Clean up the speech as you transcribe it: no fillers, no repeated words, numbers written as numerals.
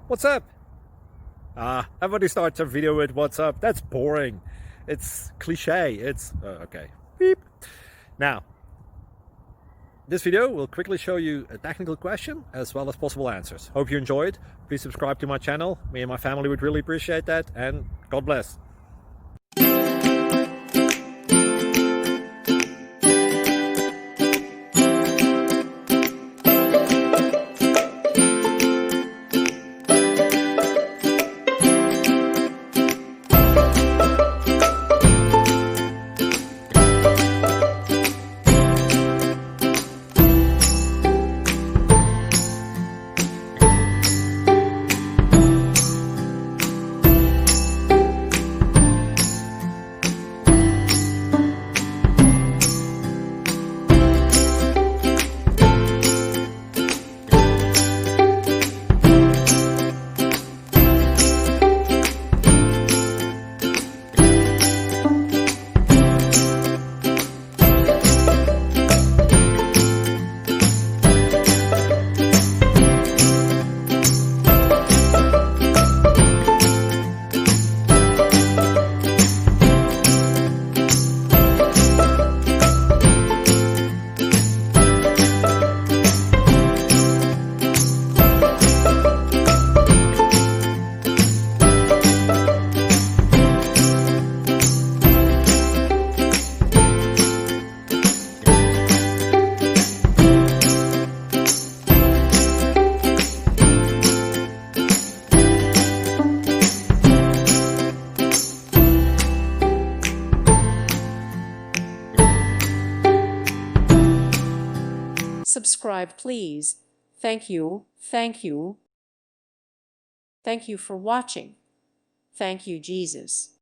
What's up? Everybody starts a video with what's up. That's boring. It's cliche. It's okay. Beep. Now, this video will quickly show you a technical question as well as possible answers. Hope you enjoyed. Please subscribe to my channel. Me and my family would really appreciate that, and God bless. Subscribe, please. Thank you. Thank you. Thank you for watching. Thank you, Jesus.